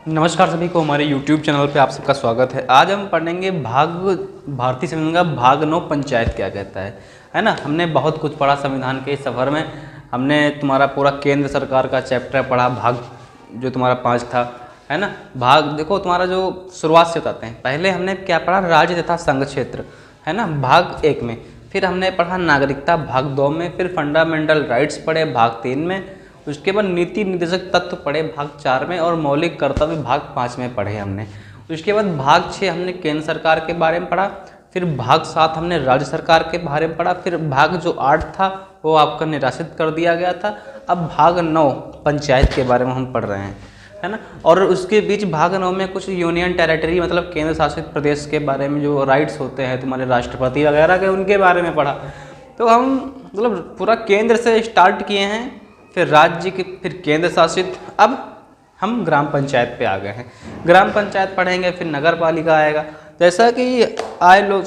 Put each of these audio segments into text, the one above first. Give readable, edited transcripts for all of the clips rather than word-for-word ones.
नमस्कार सभी को, हमारे YouTube चैनल पे आप सबका स्वागत है। आज हम पढ़ेंगे भारतीय संविधान का भाग 9 पंचायत क्या कहता है ना। हमने बहुत कुछ पढ़ा संविधान के इस सफ़र में। हमने तुम्हारा पूरा केंद्र सरकार का चैप्टर पढ़ा, भाग जो तुम्हारा 5 था, है ना। भाग देखो तुम्हारा जो शुरुआत से बताते हैं। पहले हमने क्या पढ़ा, राज्य तथा संघ क्षेत्र, है ना, भाग 1 में। फिर हमने पढ़ा नागरिकता भाग 2 में। फिर फंडामेंटल राइट्स पढ़े भाग 3 में। उसके बाद नीति निर्देशक तत्व पढ़े भाग 4 में। और मौलिक कर्तव्य भाग 5 में पढ़े हमने। उसके बाद भाग 6 हमने केंद्र सरकार के बारे में पढ़ा। फिर भाग 7 हमने राज्य सरकार के बारे में पढ़ा। फिर भाग जो 8 था वो आपका निराशित कर दिया गया था। अब भाग 9 पंचायत के बारे में हम पढ़ रहे हैं, है ना। और उसके बीच भाग 9 में कुछ यूनियन टेरिटरी मतलब केंद्र शासित प्रदेश के बारे में जो राइट्स होते हैं तुम्हारे राष्ट्रपति वगैरह के, उनके बारे में पढ़ा। तो हम मतलब पूरा केंद्र से स्टार्ट किए हैं, फिर राज्य के, फिर केंद्र शासित। अब हम ग्राम पंचायत पे आ गए हैं। ग्राम पंचायत पढ़ेंगे, फिर नगर पालिका आएगा। जैसा कि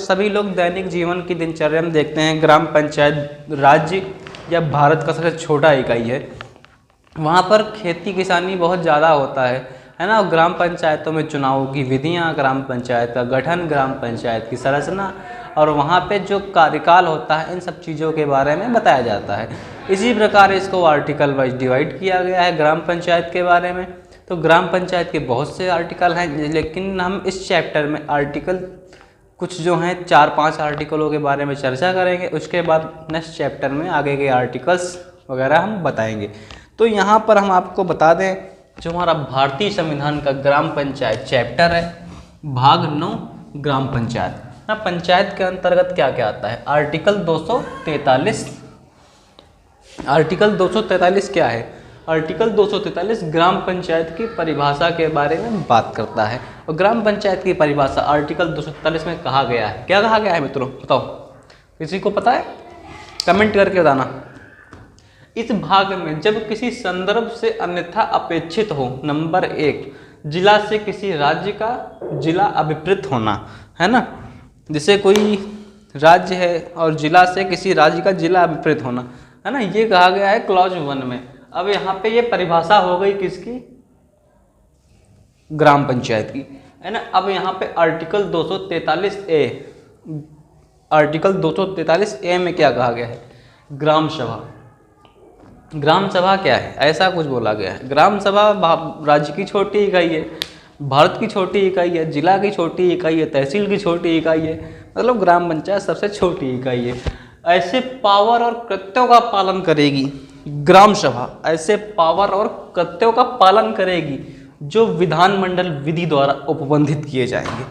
सभी लोग दैनिक जीवन की दिनचर्या में देखते हैं, ग्राम पंचायत राज्य या भारत का सबसे छोटा इकाई है। वहाँ पर खेती किसानी बहुत ज़्यादा होता है ना। ग्राम पंचायतों में चुनाव की विधियाँ, ग्राम पंचायत का गठन, ग्राम पंचायत की संरचना और वहाँ पे जो कार्यकाल होता है, इन सब चीज़ों के बारे में बताया जाता है। इसी प्रकार इसको आर्टिकल वाइज डिवाइड किया गया है ग्राम पंचायत के बारे में। तो ग्राम पंचायत के बहुत से आर्टिकल हैं, लेकिन हम इस चैप्टर में आर्टिकल कुछ जो हैं 4-5 आर्टिकलों के बारे में चर्चा करेंगे। उसके बाद नेक्स्ट चैप्टर में आगे के आर्टिकल्स वगैरह हम बताएंगे। तो यहाँ पर हम आपको बता दें, जो हमारा भारतीय संविधान का ग्राम पंचायत चैप्टर है, भाग 9 ग्राम पंचायत ना। पंचायत के अंतर्गत क्या क्या आता है? आर्टिकल 243। आर्टिकल 243 क्या है? आर्टिकल 243 ग्राम पंचायत की परिभाषा के बारे में बात करता है। और ग्राम पंचायत की परिभाषा आर्टिकल 243 में कहा गया है। क्या कहा गया है मित्रों, बताओ, किसी को पता है? कमेंट करके बताना। इस भाग में जब किसी संदर्भ से अन्यथा अपेक्षित हो, नंबर 1, जिला से किसी राज्य का जिला अभिप्रेत होना, है ना। जैसे कोई राज्य है और जिला से किसी राज्य का जिला अभिप्रेत होना, है ना, ये कहा गया है क्लॉज 1 में। अब यहाँ पे ये परिभाषा हो गई किसकी? ग्राम पंचायत की, है ना। अब यहाँ पे आर्टिकल 243A, आर्टिकल 243A में क्या कहा गया है? ग्राम सभा। ग्राम सभा क्या है? ऐसा कुछ बोला गया है। ग्राम सभा राज्य की छोटी इकाई है, भारत की छोटी इकाई है, जिला की छोटी इकाई है, तहसील की छोटी इकाई है, मतलब ग्राम पंचायत सबसे छोटी इकाई है। ऐसे पावर और कृत्यों का पालन करेगी ग्राम सभा, ऐसे पावर और कृत्यों का पालन करेगी जो विधानमंडल विधि द्वारा उपबंधित किए जाएंगे,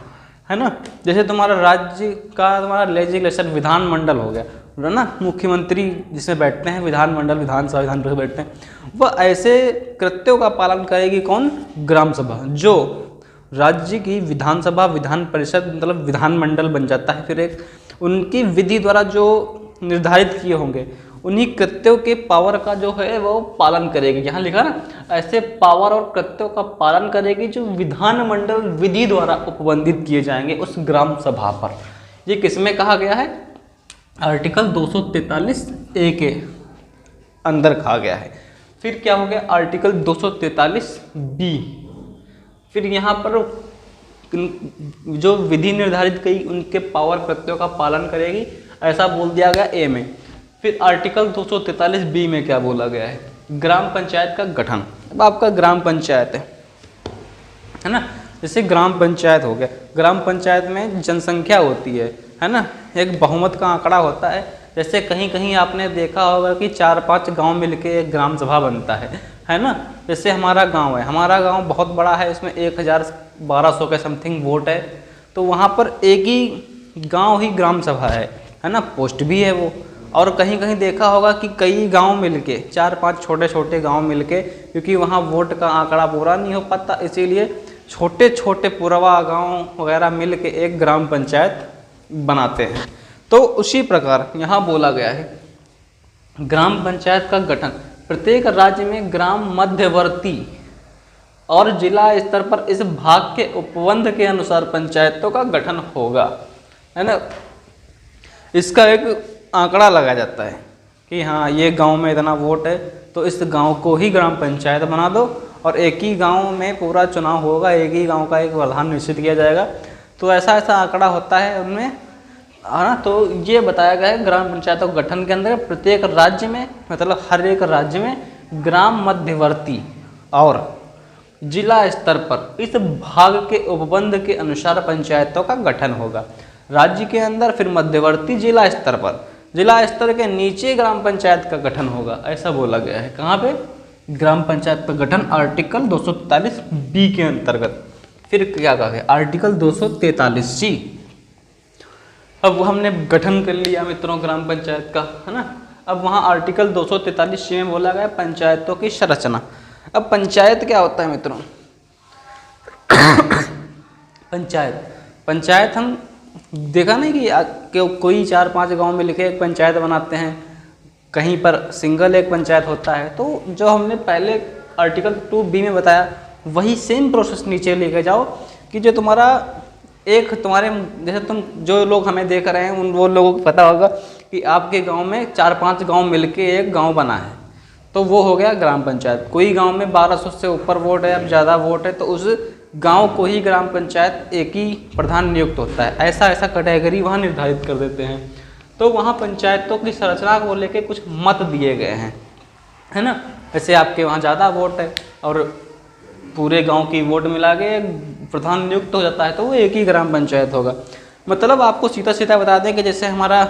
है ना। जैसे तुम्हारा राज्य का तुम्हारा लेजिस्लेशन विधानमंडल हो गया, है ना, मुख्यमंत्री जिसमें बैठते हैं, विधानमंडल विधानसभा विधान परिषद बैठते हैं, वह ऐसे कृत्यों का पालन करेगी। कौन? ग्राम सभा, जो राज्य की विधानसभा विधान परिषद मतलब विधानमंडल बन जाता है। फिर एक उनकी विधि द्वारा जो निर्धारित किए होंगे उन्हीं कृत्यों के पावर का जो है वो पालन करेगी। यहाँ लिखा ना, ऐसे पावर और कृत्यों का पालन करेगी जो विधानमंडल विधि द्वारा उपबंधित किए जाएंगे उस ग्राम सभा पर। ये किसमें कहा गया है? आर्टिकल 243A के अंदर कहा गया है। फिर क्या हो गया? Article 243B। फिर यहाँ पर जो विधि निर्धारित की उनके पावर कृत्यों का पालन करेगी, ऐसा बोल दिया गया ए में। फिर आर्टिकल 243B में क्या बोला गया है? ग्राम पंचायत का गठन। अब आपका ग्राम पंचायत है ना, जैसे ग्राम पंचायत हो गया, ग्राम पंचायत में जनसंख्या होती है ना, एक बहुमत का आंकड़ा होता है। जैसे कहीं कहीं आपने देखा होगा कि 4-5 गांव मिलके एक ग्राम सभा बनता है ना। जैसे हमारा गांव है, हमारा गांव बहुत बड़ा है, इसमें 1200 के समथिंग वोट है। तो वहाँ पर एक ही गांव ही ग्राम सभा है ना, पोस्ट भी है वो। और कहीं कहीं देखा होगा कि कई गांव मिलके, 4-5 छोटे छोटे गांव मिलके, क्योंकि वहाँ वोट का आंकड़ा पूरा नहीं हो पाता, इसीलिए छोटे छोटे पुरवा गांव वगैरह मिल के एक ग्राम पंचायत बनाते हैं। तो उसी प्रकार यहाँ बोला गया है ग्राम पंचायत का गठन। प्रत्येक राज्य में ग्राम मध्यवर्ती और जिला स्तर पर इस भाग के उपबंध के अनुसार पंचायतों का गठन होगा, है ना। इसका एक आंकड़ा लगाया जाता है कि हाँ, ये गांव में इतना वोट है तो इस गांव को ही ग्राम पंचायत बना दो और एक ही गांव में पूरा चुनाव होगा, एक ही गांव का एक प्रधान निश्चित किया जाएगा। तो ऐसा ऐसा आंकड़ा होता है उनमें, है ना। तो ये बताया गया है ग्राम पंचायतों के गठन के अंदर प्रत्येक राज्य में, मतलब हर एक राज्य में ग्राम मध्यवर्ती और जिला स्तर पर इस भाग के उपबंध के अनुसार पंचायतों का गठन होगा। राज्य के अंदर, फिर मध्यवर्ती, जिला स्तर पर, जिला स्तर के नीचे ग्राम पंचायत का गठन होगा, ऐसा बोला गया है। कहाँ पे? ग्राम पंचायत का गठन आर्टिकल 243B के अंतर्गत। फिर क्या कहा गया? Article 243C। अब हमने गठन कर लिया मित्रों ग्राम पंचायत का, है ना। अब वहाँ आर्टिकल 243C में बोला गया पंचायतों की संरचना। अब पंचायत क्या होता है मित्रों? पंचायत हम देखा नहीं कि कोई 4-5 गांव में लिखे एक पंचायत बनाते हैं, कहीं पर सिंगल एक पंचायत होता है। तो जो हमने पहले आर्टिकल 2B में बताया वही सेम प्रोसेस नीचे लेके जाओ कि जो तुम्हारा तुम्हारे जैसे तुम जो लोग हमें देख रहे हैं उन वो लोगों को पता होगा कि आपके गांव में 4-5 गांव मिलके एक गांव बना है, तो वो हो गया ग्राम पंचायत। कोई गांव में 1200 से ऊपर वोट है, अब ज़्यादा वोट है, तो उस गांव को ही ग्राम पंचायत एक ही प्रधान नियुक्त होता है। ऐसा कैटेगरी वहाँ निर्धारित कर देते हैं। तो वहाँ पंचायतों की संरचना को लेके कुछ मत दिए गए हैं, है ना। जैसे आपके वहाँ ज़्यादा वोट है और पूरे गांव की वोट मिला के प्रधान नियुक्त हो जाता है, तो वो एक ही ग्राम पंचायत होगा। मतलब आपको सीधा सीधा बता दें कि जैसे हमारा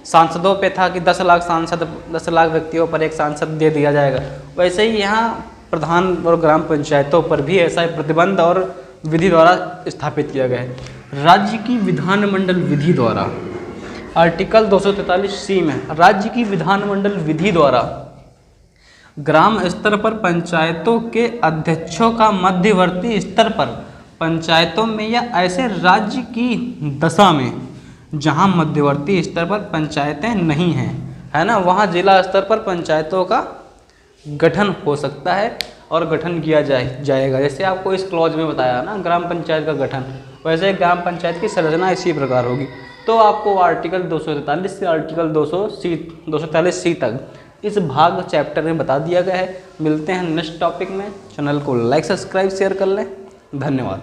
सांसदों पे था कि 10 लाख सांसद, 10 लाख व्यक्तियों पर एक सांसद दे दिया जाएगा, वैसे ही यहाँ प्रधान और ग्राम पंचायतों पर भी ऐसा प्रतिबंध और विधि द्वारा स्थापित किया गया है। राज्य की विधानमंडल विधि द्वारा, आर्टिकल 243C में राज्य की विधानमंडल विधि द्वारा ग्राम स्तर पर पंचायतों के अध्यक्षों का मध्यवर्ती स्तर पर पंचायतों में या ऐसे राज्य की दशा में जहां मध्यवर्ती स्तर पर पंचायतें नहीं हैं, है ना, वहां जिला स्तर पर पंचायतों का गठन हो सकता है और गठन किया जाएगा। जैसे आपको इस क्लॉज में बताया ना ग्राम पंचायत का गठन, वैसे ग्राम पंचायत की संरचना इसी प्रकार होगी। तो आपको आर्टिकल 243 से आर्टिकल 243C तक इस भाग चैप्टर में बता दिया गया है। मिलते हैं नेक्स्ट टॉपिक में। चैनल को लाइक, सब्सक्राइब, शेयर कर लें। धन्यवाद।